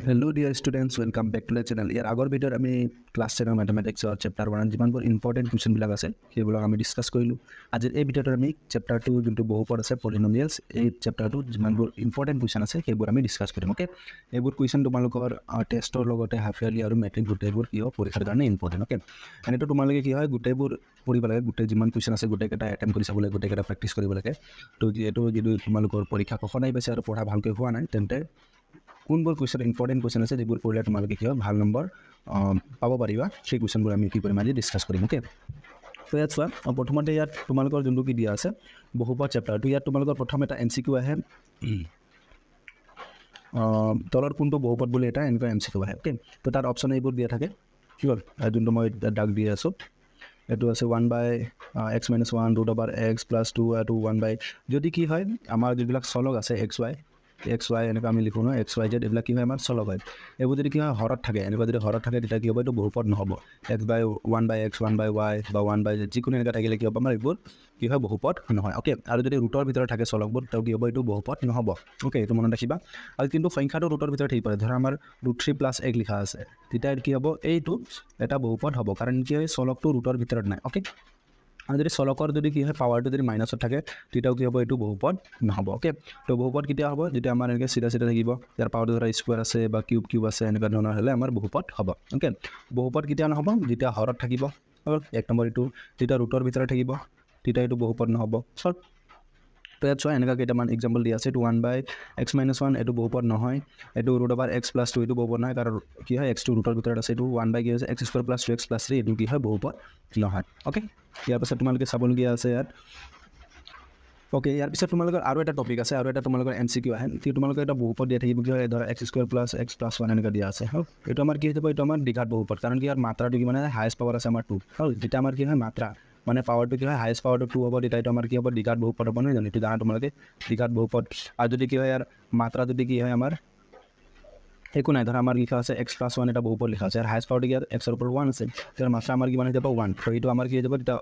Hello dear students, welcome back to the channel. ইয়াৰ আগৰ ভিডিঅ'ত আমি ক্লাছ 10 মেথমেটিক্সৰ চেপ্টাৰ 1 যিমানবোৰ ইম্পৰ্টেণ্ট কুৱেশ্যনবিলাক আছে সেইবিলাক আমি ডিছকাছ কৰিলোঁ। আজিৰ এই ভিডিঅ'টোত আমি চেপ্টাৰ 2 যোনটো বহুপদ আছে পলিনমিয়েলছ, এই চেপ্টাৰটোত যিমানবোৰ ইম্পৰ্টেণ্ট কুৱেশ্যন আছে সেইবোৰ আমি ডিছকাছ কৰিম। অ'কে, এইবোৰ কুৱেশ্যন তোমালোকৰ টেষ্টৰ লগতে হাফ ইয়াৰলি আৰু মেট্ৰিক গোটেইবোৰ কি হয় পৰীক্ষাৰ কাৰণে ইম্পৰ্টেণ্ট। অ'কে, এনেতো তোমালোকে কি হয় গোটেইবোৰ পঢ়িব লাগে, গোটেই যিমান কুৱেশ্যন আছে গোটেইকেইটা এটেম্প কৰি চাব লাগে, গোটেইকেইটা প্ৰেক্টিছ কৰিব লাগে। তো যিহেতু যদি তোমালোকৰ পৰীক্ষা কখন আহি পাইছে আৰু পঢ়া ভালকৈ হোৱা নাই তেন্তে কোনবোৰ কুৱেশ্যন ইম্পৰ্টেণ্ট কুৱেশ্যন আছে যিবোৰ পঢ়িলে তোমালোকে কি হয় ভাল নম্বৰ পাব পাৰিবা, সেই কুৱেশ্যনবোৰ আমি কি কৰিম আজি ডিছকাছ কৰিম। অ'কে, তো ইয়াত চোৱা, প্ৰথমতে ইয়াত তোমালোকৰ যোনটো কি দিয়া আছে বহুপদ চেপ্টাৰটো, ইয়াত তোমালোকৰ প্ৰথম এটা MCQ আহে, তলত কোনটো বহুপদ বুলি এটা এনেকুৱা MCQ আহে। অ'কে, তো তাত অপশ্যন এইবোৰ দিয়া থাকে, কি হ'ল যোনটো মই ডাক দি আছোঁ এইটো আছে 1/x-1 √(x+2) 1/, যদি কি হয় আমাৰ যিবিলাক চলক আছে XY এনেকুৱা আমি লিখোঁ ন, XYZ এইবিলাক কি হয় আমাৰ চলক হয়। এইবোৰ যদি কি হয় হৰত থাকে, এনেকুৱা যদি হৰত থাকে তেতিয়া কি হ'ব, এইটো বহুপদ নহ'ব। 1/x, 1/y বা 1/z যিকোনো এনেকুৱা থাকিলে কি হ'ব আমাৰ এইবোৰ কি হয় বহুপদ নহয়। অ'কে, আৰু যদি ৰুটৰ ভিতৰত থাকে চলকবোৰ তেওঁ কি হ'ব, এইটো বহুপদ নহ'ব। অ'কে, এইটো মনত ৰাখিবা। আৰু কিন্তু সংখ্যাটো ৰুটৰ ভিতৰত থাকিব পাৰে, ধৰা আমাৰ √3 + 1 লিখা আছে, তেতিয়া কি হ'ব এইটো এটা বহুপদ হ'ব, কাৰণ কি হয় চলকটো ৰুটৰ ভিতৰত নাই। অ'কে, আৰু যদি চলকৰ যদি কি হয় পাৱাৰটো যদি মাইনাছত থাকে তেতিয়াও কি হ'ব, এইটো বহুপদ নহ'ব। অ'কে, তো বহুপদ কেতিয়া হ'ব, যেতিয়া আমাৰ এনেকৈ চিধা থাকিব, ইয়াৰ পাৱাৰটো ধৰা স্কুৱাৰ আছে বা কিউব আছে, এনেকুৱা ধৰণৰ হ'লে আমাৰ বহুপদ হ'ব। অ'কে, বহুপদ কেতিয়া নহ'ব, যেতিয়া হৰত থাকিব, এক নম্বৰ এইটো, যেতিয়া ৰুটৰ ভিতৰত থাকিব তেতিয়া এইটো বহুপদ নহ'ব। চল, তো ইয়াত চোৱা এনেকুৱা কেইটামান এক্সাম্পল দিয়া আছে, এইটো 1/x-1 এইটো বহুপদ নহয়, এইটো √(x+2) এইটো বহুপদ নহয়, কাৰণ কি হয় এক্সটো ৰুটৰ ভিতৰত আছে, এইটো 1/, কি হৈছে x² + 2x + 3 এইটো কি হয় বহুপদ নহয়। অ'কে, ইয়াৰ পাছত তোমালোকে চাবলগীয়া আছে ইয়াত। অ'কে, ইয়াৰ পিছত তোমালোকৰ আৰু এটা টপিক আছে, আৰু এটা তোমালোকৰ MCQ আহে, তোমালোকৰ এটা বহুপদ দিয়া থাকিব, কি হয় ধৰা x² + x + 1 এনেকুৱা দিয়া আছে। এইটো আমাৰ কি হৈ যাব, এইটো আমাৰ দ্বিঘাত বহুপদ, কাৰণ কি ইয়াৰ মাত্ৰাটো কি মানে হায়েষ্ট পাৱাৰ আছে আমাৰ 2, যেতিয়া আমাৰ কি হয় মাত্ৰা মানে পাৱাৰটো কি হয় হায়েষ্ট পাৱাৰটো 2 হ'ব, তেতিয়া এইটো আমাৰ কি হ'ব দ্বিঘাত বহুপদ হ'ব, নহয় জানো? এইটো জানা তোমালোকে দ্বিঘাত বহুপদ। আৰু যদি কি হয় ইয়াৰ মাত্ৰা যদি কি হয় আমাৰ একো নাই, ধৰা আমাৰ লিখা আছে x + 1 এটা বহুপদ লিখা আছে, আৰু হায়েষ্ট পাৱাৰটো ইয়াত x ৰ ওপৰত 1 আছে, তেতিয়া মাত্ৰা আমাৰ কিমান হৈ যাব 1, তো এইটো আমাৰ কি হৈ যাব তেতিয়া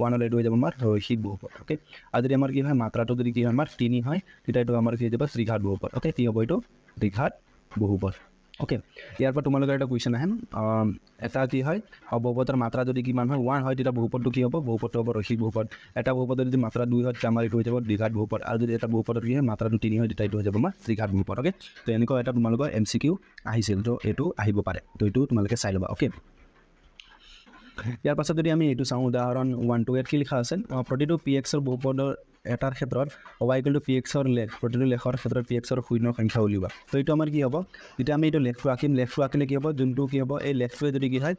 1 হ'লে এইটো হৈ যাব আমাৰ ৰৈখিক বহুপদ। অ'কে, আৰু যদি আমাৰ কি হয় মাত্ৰাটো যদি কি হয় আমাৰ 3 হয় তেতিয়া এইটো আমাৰ কি হৈ যাব ত্ৰিঘাত বহুপদ। অ'কে, কি হ'ব এইটো ত্ৰিঘাত বহুপদ। অ'কে, ইয়াৰ পৰা তোমালোকৰ এটা কুৱেশ্যন আহে, এটা কি হয় বহুপদৰ মাত্ৰা যদি কিমান হয় 1 হয় তেতিয়া বহুপদটো কি হ'ব, বহুপদটো হ'ব ৰৈখিক বহুপদ। এটা বহুপদৰ যদি মাত্ৰা 2 হয় তেতিয়া আমাৰ এইটো হৈ যাব দ্বিঘাত বহুপদ, আৰু যদি এটা বহুপদৰ কি হয় মাত্ৰাটো 3 হয় তেতিয়া এইটো হৈ যাব আমাৰ ত্ৰিঘাত বহুপদ। অ'কে, তো এনেকুৱা এটা তোমালোকৰ MCQ আহিছিল, তো এইটো আহিব পাৰে, তো এইটো তোমালোকে চাই ল'বা। অ'কে, ইয়াৰ পাছত যদি আমি এইটো চাওঁ, উদাহৰণ 1-2 ইয়াত কি লিখা আছে, প্ৰতিটো PXৰ বহুপদৰ এটাৰ ক্ষেত্ৰত y = PXৰ লেখ, প্ৰতিটো লেখৰ ক্ষেত্ৰত PXৰ শূন্য সংখ্যা উলিওৱা। তো এইটো আমাৰ কি হ'ব, যেতিয়া আমি এইটো লেখটো আঁকিম, লেখটো আঁকিলে কি হ'ব, যোনটো কি হ'ব এই লেখটোৱে যদি কি হয়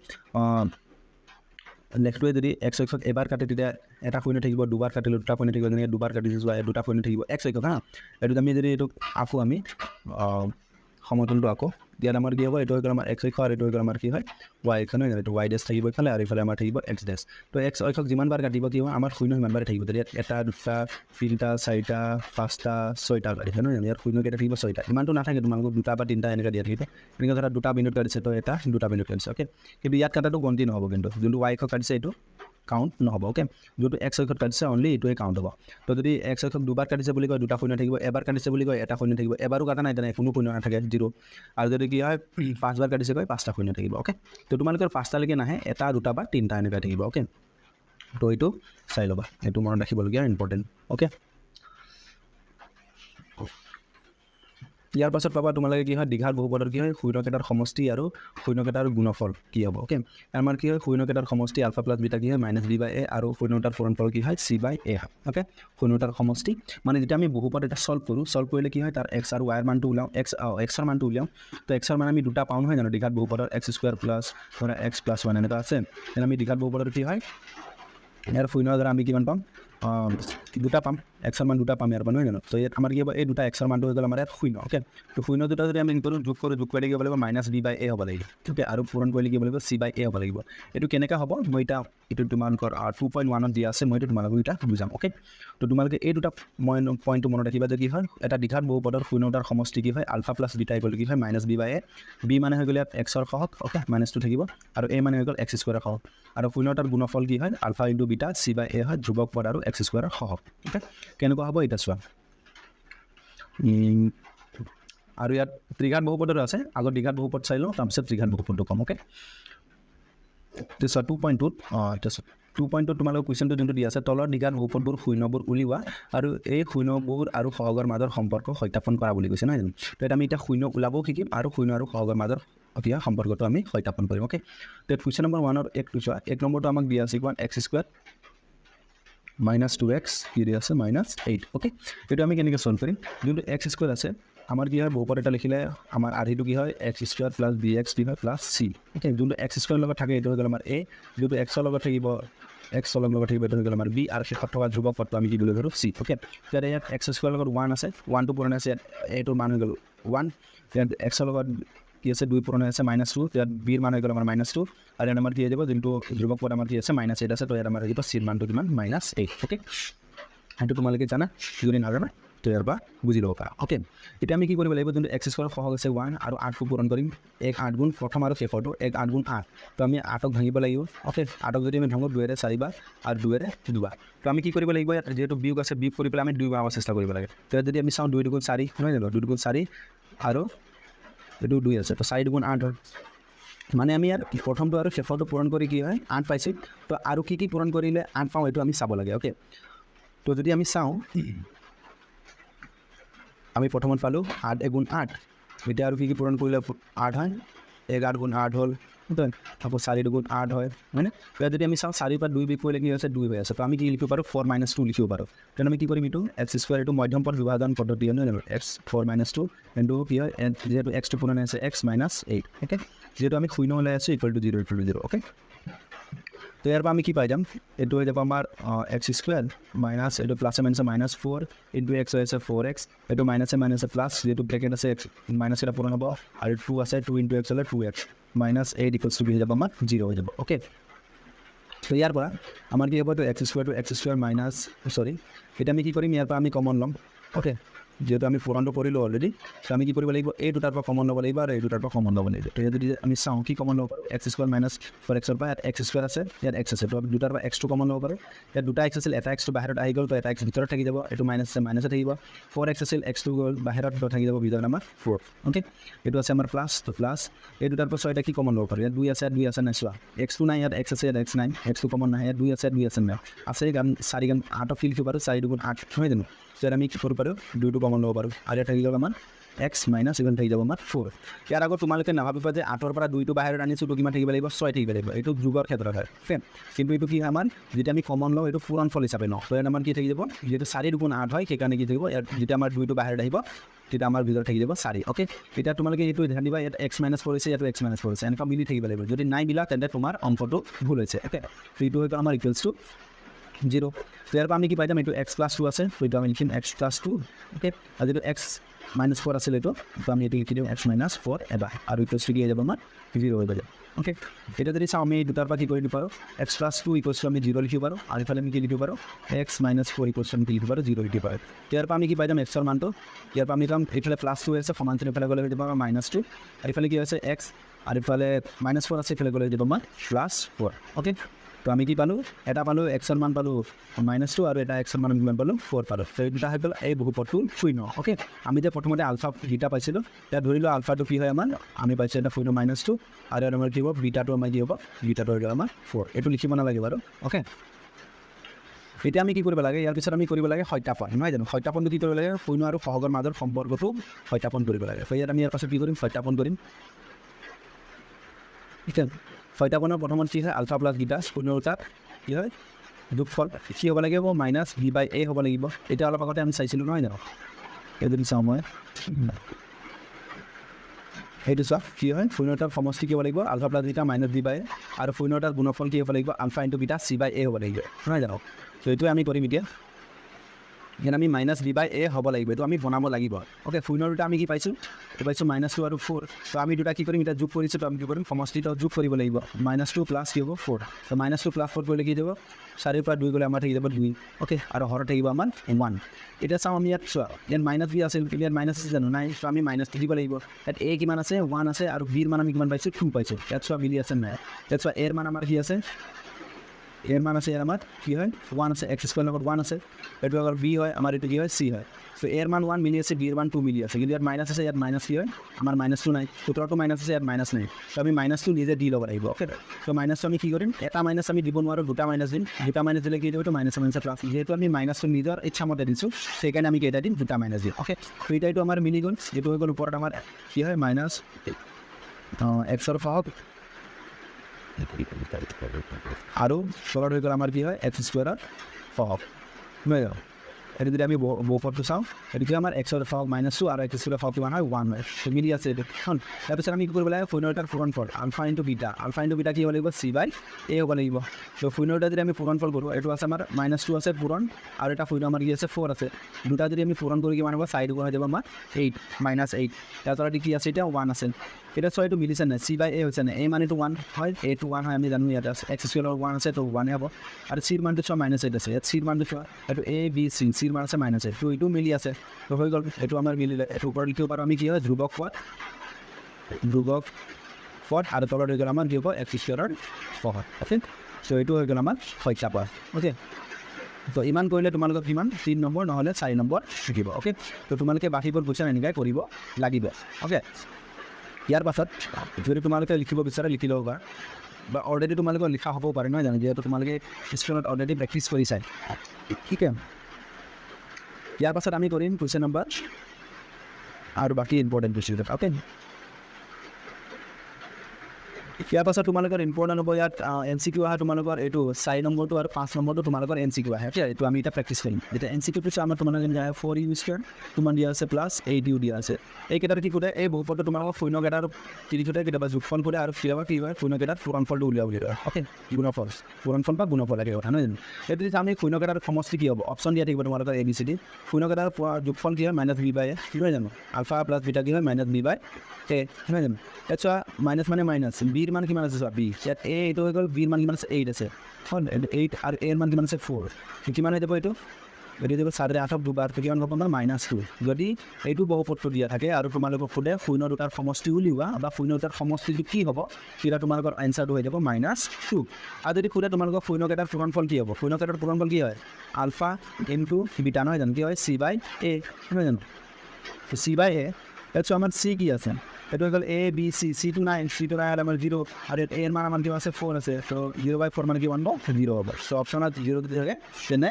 লেখটোৱে যদি x অক্ষক এবাৰ কাটে তেতিয়া এটা শূন্য থাকিব, দুবাৰ কাটিলে দুটা শূন্য থাকিব, যেনেকৈ দুবাৰ কাটিছোঁ চোৱা দুটা শূন্য থাকিব x অক্ষক। এইটোত আমি যদি এইটো আঁকো, আমি সমতলটো আঁকো, ইয়াত আমাৰ কি হ'ব, এইটো হৈ গ'ল আমাৰ x অক্ষ, আৰু এইটো হৈ গ'ল আমাৰ কি হয় y অক্ষ, নহয় জানো? এইটো y ডেছ থাকিব এইফালে, আৰু এইফালে আমাৰ থাকিব x ডেছ। তো x অক্ষক যিমানবাৰ কাটিব কি হ'ব, আমাৰ শূন্য সিমানবাৰে থাকিব। তেতিয়া এটা, দুটা, তিনিটা, চাৰিটা, পাঁচটা, ছয়টা কাটিছে, নহয় জানো? ইয়াত শূন্য কেইটা থাকিব 6টা, ইমানটো নাথাকে, তোমালোকক 2টা বা 3টা এনেকৈ দিয়া থাকিব। এনেকৈ ধৰা 2টা বিন্দুত কাটিছে, তো এটা 2টা বিন্দুত কাটিছে। অ'কে, কিন্তু ইয়াত কাটাটো গন্তি নহ'ব, কিন্তু যোনটো y অক্ষত কাটিছে এইটো কাউণ্ট নহ'ব। অ'কে, যোনটো x অক্ষত কাটিছে অনলি এইটোৱে কাউণ্ট হ'ব। তো যদি x অক্ষক দুবাৰ কাটিছে বুলি কয় 2টা শূন্য থাকিব, এবাৰ কাটিছে বুলি কয় এটা শূন্য থাকিব, এবাৰো কাটা নাই তেনে কোনো শূন্য নাথাকে 0, আৰু যদি কি হয় 5বাৰ কাটিছে কয় 5টা শূন্য থাকিব। অ'কে, তো তোমালোকৰ 5টালৈকে নাহে, 1, 2 বা 3টা এনেকৈ থাকিব। অ'কে, তো এইটো চাই ল'বা, এইটো মনত ৰাখিবলগীয়া ইম্পৰ্টেণ্ট। অ'কে, ইয়াৰ পাছত পাবা তোমালোকে কি হয় দ্বিঘাত বহুপদৰ কি হয় শূন্যকেইটাৰ সমষ্টি আৰু শূন্যকেইটাৰ গুণফল কি হ'ব। অ'কে, আমাৰ কি হয় শূন্যকেইটাৰ সমষ্টি আলফা প্লাছ বিটা কি হয় -b/a, আৰু শূন্যটাৰ পূৰণফল কি হয় c/a হয়। অ'কে, শূন্যটাৰ সমষ্টি মানে যেতিয়া আমি বহুপদ এটা চল্ভ কৰিলে কি হয় তাৰ x আৰু y ৰ মানটো উলিয়াওঁ, xৰ মানটো উলিয়াওঁ, তো xৰ মান আমি দুটা পাওঁ, নহয় জানো? দ্বিঘাত বহুপদৰ x² প্লাছ ধৰা x + 1 এনেকুৱা আছে, তেনে আমি দ্বিঘাত বহুপদৰ কি হয় ইয়াৰ শূন্য দ্বাৰা আমি কিমান পাম, দুটা পাম, xৰ মান দুটা পাম ইয়াৰ পৰা, নহয় জানো? তো ইয়াত আমাৰ কি হ'ব, এই দুটা xৰ মানটো হৈ গ'ল আমাৰ ইয়াত শূন্য। অ'কে, তো শূন্য দুটা যদি আমি যোগ কৰিলে কি হ'ব লাগিব -b/a হ'ব লাগিব। ঠিক আছে, আৰু পূৰণ কৰিলে কি হ'ব লাগিব c/a হ'ব লাগিব। এইটো কেনেকৈ হ'ব মই এতিয়া এইটো তোমালোকৰ 2.1ত দিয়া আছে, মই এইটো তোমালোকক এতিয়া বুজাম। অ'কে, তো তোমালোকে এই দুটা পইণ্টটো মনত ৰাখিবা যে কি হয় এটা দ্বিঘাত বহুপদৰ শূন্যটাৰ সমষ্টি কি হয় আলফা প্লাছ বিটা কি হয় -b/a, b মানে হৈ গ'ল ইয়াত xৰ সহগ। অ'কে, -2 থাকিব, আৰু a মানে হৈ গ'ল x² সহগ, আৰু শূন্যটাৰ গুণফল কি হয় আলফা × বিটা c/a হয়, ধ্ৰুৱক পদ আৰু x² সহগ। অ'কে, কেনেকুৱা হ'ব এতিয়া চোৱা, আৰু ইয়াত ত্ৰিঘাত বহুপদৰ আছে আগত দ্বিঘাত বহুপদ চাই লওঁ তাৰপিছত ত্ৰিঘাত বহুপদটো ক'ম অ'কে তাৰপিছত 2.2 তোমালোকৰ কুৱেশ্যনটো যোনটো দিয়া আছে তলৰ দ্বিঘাত বহুপদবোৰ শূন্যবোৰ উলিওৱা আৰু এই শূন্যবোৰ আৰু সহগৰ মাজৰ সম্পৰ্ক সত্যাপন কৰা বুলি কৈছে নহয় জানো তো আমি এতিয়া শূন্য ওলাবও শিকিম আৰু শূন্য আৰু সহগৰ মাজৰ এতিয়া সম্পৰ্কটো আমি সত্যাপন কৰিম অ'কে তো কুৱেশ্যন নম্বৰ 1ৰ 1 নম্বৰটো আমাক দিয়া আছে কিমান x² - 2x কি দিয়া আছে -8 অ'কে এইটো আমি কেনেকৈ সলভ কৰিম যোনটো x² আছে আমাৰ কি হয় বহুপদ এটা লিখিলে আমাৰ আধিটো কি হয় x² + bx কি হয় + c অ'কে যোনটো x² লগত থাকে এইটো হৈ গ'ল আমাৰ a যোনটো x লগত থাকিব x লগত থাকিব এইটো হৈ গ'ল আমাৰ b আৰু শেষত থকা ধ্ৰুৱক পদটো আমি কি বুলি ধৰোঁ c অ'কে তেতিয়া ইয়াত x² লগত 1 আছে 1টো পূৰণ আছে ইয়াত এইটোৰ মান হৈ গ'ল 1 ইয়াত x লগত কি আছে 2 পূৰণ আছে -2 ইয়াত b ৰ মান হৈ গ'ল আমাৰ -2 আৰু ইয়াত আমাৰ কি হৈ যাব যোনটো ধ্ৰুৱক পদ আমাৰ কি আছে -8 আছে তো ইয়াত আমাৰ হৈ যাব c ৰ মানটো কিমান -8 অ'কে সেইটো তোমালোকে জানা যদি নাজানা তো ইয়াৰ পৰা বুজি ল'ব পাৰা অ'কে এতিয়া আমি কি কৰিব লাগিব যোনটো x² সহগ আছে 1 আৰু 8টো পূৰণ কৰিম 1 8 গুণ প্ৰথম আৰু শেষৰটো 1 8 গুণ 8 তো আমি 8ক ভাঙিব লাগিব অ'কে 8ক যদি আমি ভাঙোঁ 2ৰে 4 বাৰ আৰু 2ৰে 2 বাৰ তো আমি কি কৰিব লাগিব ইয়াত যিহেতু বিয়োগ আছে বিয়োগ কৰি পেলাই আমি 2 বাৰ চেষ্টা কৰিব লাগে তো যদি আমি চাওঁ 2 2 4 নহয় জানো 2 2 4 আৰু এইটো 2 আছে তো 4 2 8 হয় মানে আমি ইয়াত প্ৰথমটো আৰু শেষৰটো পূৰণ কৰি কি হয় 8 পাইছোঁ তো আৰু কি পূৰণ কৰিলে 8 পাওঁ এইটো আমি চাব লাগে অ'কে তো যদি আমি চাওঁ আমি প্ৰথমত পালোঁ 8 গুণ 8 এতিয়া আৰু কি পূৰণ কৰিলে 8 হয় 1 8 গুণ 8 হ'ল আকৌ 4 গুণ 8 হয় হয়নে এতিয়া যদি আমি চাওঁ 4 পৰা 2 বিয়োগ কৰিলে কি হৈছে 2 হৈ আছে তো আমি কি লিখিব পাৰোঁ 4 - 2 লিখিব পাৰোঁ তেনে আমি কি কৰিম এইটো x² এইটো মধ্যম পদ বিভাজন পদ্ধতি নহয় জানো x 4 - 2 কিন্তু কি হয় যিহেতু x টো পূৰণ আছে x - 8 অ'কে যিহেতু আমি শূন্য ওলাই আছোঁ = 0 0 অ'কে তো ইয়াৰ পৰা আমি কি পাই যাম এইটো হৈ যাব আমাৰ x² মাইনাছ এইটো প্লাছে মাইনাছে -4 ইনটু x হৈ আছে 4x এইটো মাইনাছে মাইনাছে প্লাছ যিহেতু ব্ৰেকেট আছে x মাইনাছ এটা পূৰণ হ'ব আৰু 2 আছে 2 ইনটু x হ'লে 2x -8 = কি হৈ যাব আমাৰ 0 হৈ যাব অ'কে তো ইয়াৰ পৰা আমাৰ কি হ'ব এইটো x² মাইনাছ এতিয়া আমি কি কৰিম ইয়াৰ পৰা আমি কমন ল'ম অ'কে যেহেতু আমি পূৰণটো কৰিলোঁ অলৰেডি তো আমি কি কৰিব লাগিব এই দুটাৰ পৰা কমন ল'ব লাগিব আৰু এই দুটাৰ পৰা কমন ল'ব লাগিব তো ইয়াত যদি আমি চাওঁ কি কমন ল'ব পাৰোঁ x² - 4x পৰা ইয়াত x² আছে ইয়াত x আছে তো আমি দুটাৰ পৰা x টো কমন ল'ব পাৰোঁ ইয়াত দুটা x আছিল এটা x টো বাহিৰত আহি গ'ল তো এটা x ভিতৰত থাকি যাব এইটো মাইনাছ আছে মাইনাছে থাকিব 4x আছিল x টো গ'ল বাহিৰত থাকি যাব ভিতৰত আমাৰ 4 অ'কে এইটো আছে আমাৰ প্লাছ তো প্লাছ এই দুটাৰ পৰা ছয়টা কি কমন ল'ব পাৰোঁ ইয়াত 2 আছে নাই চোৱা x টো নাই ইয়াত x আছে ইয়াত x নাই x টো কমন নাই ইয়াত 2 আছে নাই আছে কাৰণ 4 কাৰণ 8ক কি লিখিব পাৰোঁ 4 2 8 নহয় জানো তো আমি কি কৰিব পাৰোঁ 2টো কমন ল'ব পাৰোঁ আৰু ইয়াত থাকি যাব আমাৰ x মাইনাছ ইমান থাকি যাব আমাৰ 4 ইয়াৰ আগত তোমালোকে নাভাবিবা যে 8ৰ পৰা 2টো বাহিৰত আনিছোঁ তো কিমান থাকিব লাগিব 6 থাকিব লাগিব এইটো যোগৰ ক্ষেত্ৰত হয় ফেম কিন্তু এইটো কি আমাৰ যেতিয়া আমি কমন লওঁ এইটো পূৰণ ফল হিচাপে লওঁ তো ইয়াত আমাৰ কি থাকি যাব যিহেতু 4 2 8 হয় সেইকাৰণে কি থাকিব ইয়াত যেতিয়া আমাৰ 2টো বাহিৰত আহিব তেতিয়া আমাৰ ভিতৰত থাকি যাব 4 অ'কে এতিয়া তোমালোকে এইটো ধ্যান দিবা ইয়াত x - 4 হৈছে ইয়াতো x - 4 হৈছে এনেকুৱা মিলি থাকিব লাগিব যদি নাই মিলা তেন্তে তোমাৰ অংকটো ভুল হৈছে অ'কে তো এইটো হৈ গ'ল আমাৰ ইকুৱেলছ টু 0 তো ইয়াৰ পৰা আমি কি পাই যাম এইটো x + 2 আছে তো এইটো আমি লিখিম x + 2 অ'কে আৰু যিটো x - 4 আছিল এইটো তো আমি এইটো লিখি দিওঁ x - 4 এবাৰ আৰু ইকুৱেলছ টু কি হৈ যাব আমাৰ 0 হৈ যাব অ'কে এতিয়া যদি চাওঁ আমি এই দুটাৰ পৰা কি কৰি দিব পাৰোঁ x + 2 ইকুৱেলছ টু আমি 0 লিখিব পাৰোঁ আৰু ইফালে আমি কি লিখিব পাৰোঁ x - 4 ইকুৱেলছ টু আমি কি লিখিব পাৰোঁ 0 লিখিব পাৰোঁ ইয়াৰ পৰা আমি কি পাই যাম x ৰ মানটো ইয়াৰ পৰা আমি পাম এইফালে +2 আছে সমান্তৰাল ইফালে গ'লে হৈ যাব আমাৰ -2 আৰু ইফালে কি হৈছে x আৰু ইফালে -4 আছে ইফালে গ'লে হৈ যাব আমাৰ +4 অ'কে তো আমি কি পালোঁ এটা পালোঁ x ৰ মান পালোঁ -2 আৰু এটা x ৰ মান কিমান পালোঁ 4 পালোঁ তো এই দুটা হৈ গ'ল এই বহুপদটো শূন্য অ'কে আমি যে প্ৰথমতে আলফা বিটা পাইছিলোঁ এতিয়া ধৰি লওঁ আলফাটো কি হয় আমাৰ আমি পাইছোঁ এটা শূন্য -2 আৰু ইয়াত আমাৰ কি হ'ব বিটাটো আমাৰ কি হ'ব বিটাটো হৈ গ'ল আমাৰ 4 এইটো লিখিব নালাগে বাৰু অ'কে এতিয়া আমি কি কৰিব লাগে ইয়াৰ পিছত আমি কৰিব লাগে সত্যাপন নহয় জানো সত্যাপনটো কি কৰিব লাগে শূন্য আৰু সহগৰ মাজৰ সম্পৰ্কটো সত্যাপন কৰিব লাগে তো ইয়াত আমি ইয়াৰ পাছত কি কৰিম সত্যাপন কৰিম ঠিক আছে সত্যাপনৰ প্ৰথমত কি হয় আলফা প্লাছ বিটা শূন্যৰ তাত কি হয় যোগফল কি হ'ব লাগিব -b/a হ'ব লাগিব এতিয়া অলপ আগতে আমি চাইছিলোঁ নহয় জানো এই যদি চাওঁ মই সেইটো চোৱা কি হয় শূন্যতাৰ সমষ্টি কি হ'ব লাগিব আলফা প্লাছ বিটা -b/a আৰু শূন্যতাৰ গুণফল কি হ'ব লাগিব আলফা ইনটু বিটা c/a হ'ব লাগিব নহয় জানো তো এইটোৱে আমি কৰিম এতিয়া ইয়াত আমি -b/a হ'ব লাগিব এইটো আমি বনাব লাগিব অ'কে শূন্যৰ দুটা আমি কি পাইছোঁ এইটো পাইছোঁ -2 আৰু 4 তো আমি দুটা কি কৰিম এতিয়া যোগ কৰিছোঁ তো আমি কি কৰিম সমষ্টিটো যোগ কৰিব লাগিব -2 প্লাছ কি হ'ব 4 তো -2 প্লাছ 4 কৰিলে কি যাব 4 পৰা 2 গ'লে আমাৰ থাকি যাব 2 অ'কে আৰু হৰত থাকিব আমাৰ 1 এতিয়া চাওঁ আমি ইয়াত চোৱা ইয়াত -b আছিল ইয়াত মাইনাছ আছে জানো নাই তো আমি মাইনাছ দিব লাগিব ইয়াত a কিমান আছে 1 আছে আৰু b ৰ মান আমি কিমান পাইছোঁ 2 পাইছোঁ ইয়াত চোৱা মিলি আছে নাই ইয়াত চোৱা a ৰ মান আমাৰ কি আছে এর মান আছে আমার কি হয় 1 আছে এক্স স্কোয়ার লগত 1 আছে এটো আবার বি হয় আমার এটা কি হয় সি হয় সো এর মান 1 মিলি আছে বি এর মান 2 মিলি আছে কিন্তু ইয়াত মাইনাস আছে ইয়াত মাইনাস কি হয় আমার -2 নাই সুতরাং মাইনাস আছে ইয়াত মাইনাস নাই তো আমি -2 নিজে দি ল'ব লাগিব ওকে তো মাইনাসটো আমি কি কৰিম এটা মাইনাস আমি দিব নোৱাৰো দুটা মাইনাস দিম দুটা মাইনাস দিলে কি দিব তো মাইনাস মাইনাস প্লাস যেহেতু আমি মাইনাসটো নিজৰ ইচ্ছামতে দিছোঁ সেইকাৰণে আমি কেইটা দিম দুটা মাইনাস দিম ওকে তো এইটো আমাৰ মিলি গ'ল এইটো হৈ গ'ল ওপৰত আমাৰ কি হয় মাইনাস এক্সৰ ফাহক আৰু তলত হৈ গ'ল আমাৰ কি হয় এক্স স্কুৱেৰৰ ফাহক নহয় জানো এইটো যদি আমি বহুপদটো চাওঁ এইটো কি আমাৰ এক্সৰ ফাহক -2 আৰু এক্স স্কুৱেৰৰ ফাহক কিমান হয় 1 হয় তো মিলি আছে এইটো তাৰপিছত আমি কি কৰিব লাগে ফুইনৰটাৰ ফুৰণফল আলফা ইনটু বিটা কি হ'ব লাগিব চি বাই এ হ'ব লাগিব তো ফুইনৰটা যদি আমি ফুৰণফল কৰোঁ এইটো আছে আমাৰ -2 আছে ফুৰণ আৰু এটা ফুইনৰ আমাৰ কি আছে 4 আছে দুটা যদি আমি ফুৰণ কৰি কিমান হ'ব চাইড হৈ যাব আমাৰ 8 -8 তাৰ তলত কি আছে এতিয়া 1 আছে এটা ছয়টো মিলিছে নাই চি বাই এ হৈছে নাই এ মানেটো 1 হয় এ টু 1 হয় আমি জানো ইয়াতে আছে এক্স স্কুৱেৰৰ 1 আছে তো 1 হ'ব আৰু চিৰ মানটো চোৱা -8 আছে ইয়াত চিৰ মানটো চোৱা এইটো এ বি চি চিৰ মান আছে -8 তো এইটো মিলি আছে তো হৈ গ'ল এইটো আমাৰ মিলিলে এইটো ওপৰত লিখিব পাৰোঁ আমি কি হয় ধ্ৰুৱক ফট আৰু তলত হৈ গ'ল আমাৰ কি হ'ব এক্স স্কুৱেৰৰ ফট অ'কে চ' এইটো হৈ গ'ল আমাৰ সংখ্যা পাঁচ অ'কে তো ইমান কৰিলে তোমালোকক কিমান 3 নম্বৰ নহ'লে 4 নম্বৰ থাকিব অ'কে তো তোমালোকে বাকীবোৰ কুৱেশ্যন এনেকৈ কৰিব লাগিব অ'কে ইয়াৰ পাছত যদি তোমালোকে লিখিব বিচাৰে লিখি ল'ব পাৰা বা অলৰেডি তোমালোকৰ লিখা হ'ব পাৰে নহয় জানো যিহেতু তোমালোকে স্ক্ৰীণত অলৰেডি প্ৰেক্টিছ কৰি চাই ঠিক আছে ইয়াৰ পাছত আমি কৰিম কুৱেশ্যন নম্বৰ আৰু বাকী ইম্পৰ্টেণ্ট কুৱেশ্যন অ'কে ইয়াৰ পাছত তোমালোকৰ ইম্পৰ্টেণ্ট হ'ব ইয়াত এন চি কিউ আহে তোমালোকৰ এইটো 4 নম্বৰটো আৰু 5 নম্বৰটো তোমালোকৰ এন চি কিউ আহে ঠিক আছে এইটো আমি এতিয়া প্ৰেক্টিছ কৰিম যেতিয়া এন চি কিউটো আমাৰ তোমালোকে যায় 4u স্কুৱেৰ তোমাৰ দিয়া আছে প্লাছ 8u দিয়া আছে এইকেইটাৰ কি কৰে এই বহুপদটো তোমালোকৰ শূন্যকেইটাৰ তিনিচুতে কেতিয়াবা যোগফল কৰে আৰু কেতিয়াবা কি হয় শূন্যকেইটাৰ পূৰণফলটো উলিয়াব বুলি কয় অ'কে পূৰণফল বা গুণফল একে কথা নহয় জানো সেইটো যদি আমি শূন্যকেইটাৰ সমষ্টি কি হ'ব অপশ্যন দিয়া থাকিব তোমালোকৰ এ বি চি ডি শূন্যকেইটাৰ যোগফল কি হয় -b/a নহয় জানো আলফা প্লাছ বিটা কি হয় -b/a নহয় জানো ইয়াত চোৱা মাইনাছ মানে মাইনাছ বিৰ মান কিমান আছে চোৱা বি ইয়াত এ এইটো হৈ গ'ল বিৰ মান কিমান আছে 8 আছে হয় 8 আৰু এৰ মান কিমান আছে 4 কিমান হৈ যাব এইটো যদি দিব 8.5 দুবাৰ তো কিমান হ'ব আমাৰ -2 যদি এইটো বহুপদটো দিয়া থাকে আৰু তোমালোকক সোধে শূন্য দুটাৰ সমষ্টি উলিওৱা বা শূন্য দুটাৰ সমষ্টিটো কি হ'ব তেতিয়া তোমালোকৰ এনচাৰটো হৈ যাব -2 আৰু যদি সোধে তোমালোকক শূন্যকেইটাৰ পূৰণফল কি হ'ব শূন্যকেইটাৰ পূৰণফল কি হয় আলফা ইনটু বিটা নহয় জানো কি হয় চি বাই এ নহয় জানো চি বাই এ এইটো আমাৰ চি কি আছে এইটো হৈ গ'ল এ বি চি চিটো নাই চিটো নাই আমাৰ 0 আৰু এৰ মান আমাৰ কিমান আছে 4 আছে তো 0/4 মানে কিমান হ'ব 0 হ'ব চ' অপশ্যনত 0 যদি থাকে তেনে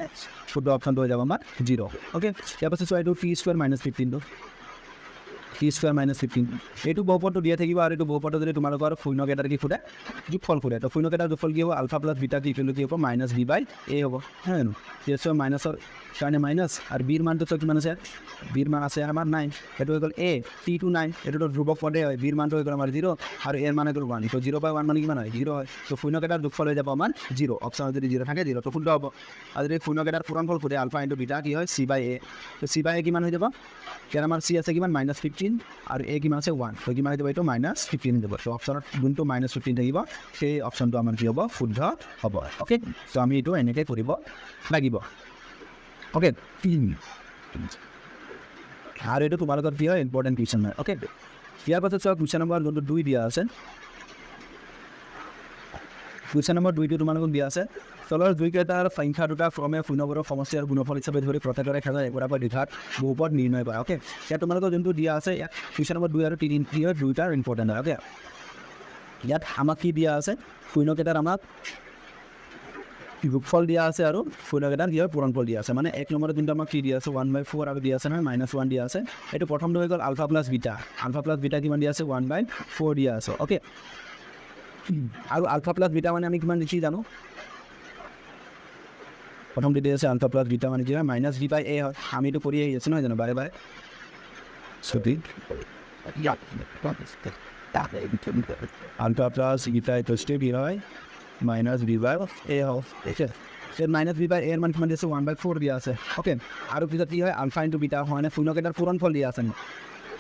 শুদ্ধ অপশ্যনটো হৈ যাব আমাৰ 0 অ'কে ইয়াৰ পাছত চোৱা এইটো t² -15টো t² -15 এইটো বহুপদটো দিয়া থাকিব আৰু এইটো বহুপদটো যদি তোমালোকৰ শূন্যকেইটাৰ কি সোধে যোগফল সোধে তো শূন্যকেইটাৰ যোগফল কি হ'ব আলফা প্লাছ বিটা কি কি হ'ব -b/a হ'ব হয় জানো এতিয়া মাইনাছৰ কাৰণে মাইনাছ আৰু বিৰ মানটো চোৱা কিমান আছে বিৰ মান আছে আমাৰ 9 এইটো হৈ গ'ল এ টিটো 9 এইটোতো ধ্ৰুৱক পদে হয় বিৰ মানটো হৈ গ'ল আমাৰ 0 আৰু এৰ মান হৈ গ'ল 1 তো 0/1 মানে কিমান হয় 0 হয় তো শূন্যকেইটাৰ যোগফল হৈ যাব আমাৰ 0 অপশ্যনত যদি 0 থাকে 0 তো শুদ্ধ হ'ব আৰু যদি শূন্যকেইটাৰ পূৰণফল সোধে আলফা ইনটু বিটা কি হয় c/a তো c/a কিমান হৈ যাব ইয়াত আমাৰ c আছে কিমান -15 আৰু a কিমান আছে 1 তো কিমান হৈ যাব এইটো -15 হৈ যাব তো অপশ্যনত যোনটো -15 থাকিব সেই অপশ্যনটো আমাৰ কি হ'ব শুদ্ধ হ'ব অ'কে তো আমি এইটো এনেকৈ কৰিব লাগিব অ'কে আৰু এইটো তোমালোকৰ কি হয় ইম্পৰ্টেণ্ট কুৱেশ্যন হয় অ'কে ইয়াৰ পাছত চোৱা কুৱেশ্যন নম্বৰ যোনটো 2 দিয়া আছে কুৱেশ্যন নম্বৰ 2টো তোমালোকক দিয়া আছে তলৰ দুইকেইটাৰ সংখ্যা দুটা ক্ৰমে শূন্যবোৰৰ সমষ্টি আৰু গুণফল হিচাপে ধৰি প্ৰত্যেকৰে খেলা একোটাৰ পৰা দ্বিঘাত বহুপদ নিৰ্ণয় কৰা অ'কে ইয়াত তোমালোকৰ যোনটো দিয়া আছে ইয়াত কুৱেশ্যন নম্বৰ 2 আৰু 3 দুইটাৰ ইম্পৰ্টেণ্ট হয় অ'কে ইয়াত আমাক কি দিয়া আছে শূন্যকেইটাৰ আমাক যোগফল দিয়া আছে আৰু শূন্যকেইটাৰ কি হয় পূৰণফল দিয়া আছে মানে 1 নম্বৰত যোনটো আমাক কি দিয়া আছে 1/4 আৰু দিয়া আছে নহয় -1 দিয়া আছে এইটো প্ৰথমটো হৈ গ'ল আলফা প্লাছ বিটা কিমান দিয়া আছে 1/4 দিয়া আছে অ'কে আৰু আলফা প্লাছ বিটা মানে আমি কিমান লিখি জানো প্ৰথম দি আছে আলফা প্লাছ বিটা মানে কি হয় -b/a হয় আমিতো কৰি আহি আছোঁ নহয় জানো বাৰে বাৰে আলফা প্লাছ বিটা এইটো কি হয় -b/a হয় ঠিক আছে -b/a এর মান কিমান দিছে 1/4 দিয়া আছে অ'কে আৰু পিছত কি হয় আলফা ইনটু বিটা হয় মানে শূন্যকেইটাৰ পূৰণফল দিয়া আছে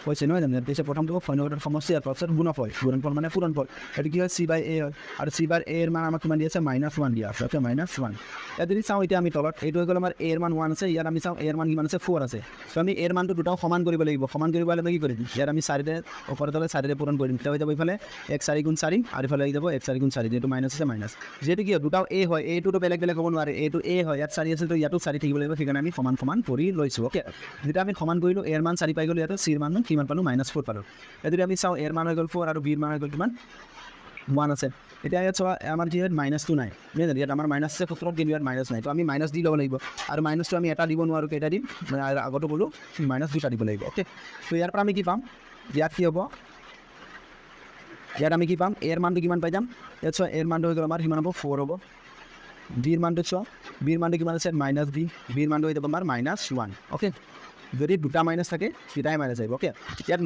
কৈছে নহয় জানো পিছে প্ৰথমটো ফৰ্মুলাৰ সমষ্টি আৰু তাৰপিছত গুণফল মানে পূৰণফল এইটো কি হয় চি বাই এ হয় আৰু চি বাই এৰ মান আমাক কিমান দি আছে -1 দিয়া আছে অ'কে -1 ইয়াত যদি চাওঁ এতিয়া আমি তলত এইটো হৈ গ'ল আমাৰ এৰ মান 1 আছে ইয়াত আমি চাওঁ এৰ মান কিমান আছে 4 আছে চ' আমি এৰ মানটো দুটাও সমান কৰিব লাগিব সমান কৰিব হ'লে কি কৰিম ইয়াত আমি 4ৰে ওপৰত তলে 4ৰে পূৰণ কৰিম তেতিয়া হৈ যাব এইফালে 1 4 গুণ 4 আৰু ইফালে আহি যাব 1 4 গুণ 4 যেটো মাইনাছ আছে মাইনাছ যেটো কি দুটাও এ হয় এইটোতো বেলেগ বেলেগ হ'ব নোৱাৰে এইটো এ হয় ইয়াত 4 আছে তো ইয়াতো 4 থাকিব লাগিব সেইকাৰণে আমি সমান সমান কৰি লৈছোঁ অ'কে যেতিয়া আমি সমান কৰিলোঁ এৰ মান 4 পাই গ'লোঁ ইয়াতো চিৰ মান কিমান পালোঁ -4 পালোঁ যদি আমি চাওঁ এৰ মান হৈ গ'ল 4 আৰু বিৰ মান হৈ গ'ল কিমান 1 আছে এতিয়া ইয়াত চোৱা আমাৰ যিহেতু -2 নাই ইয়াত আমাৰ মাইনাছ আছে সূত্ৰত কিন্তু ইয়াত মাইনাছ নাই তো আমি মাইনাছ দি ল'ব লাগিব আৰু মাইনাছটো আমি এটা দিব নোৱাৰোঁ কেইটা দিম আগতো ক'লোঁ -2টা দিব লাগিব অ'কে তো ইয়াৰ পৰা আমি কি পাম ইয়াত কি হ'ব ইয়াত আমি কি পাম এৰ মানটো কিমান পাই যাম ইয়াত চোৱা এৰ মানটো হৈ গ'ল আমাৰ কিমান হ'ব 4 হ'ব বিৰ মানটো চোৱা বিৰ মানটো কিমান আছে -b বিৰ মানটো হৈ যাব আমাৰ -1 অ'কে যদি দুটা মাইনাছ থাকে দুটাই মাইনাছ আহিব অ'কে ইয়াত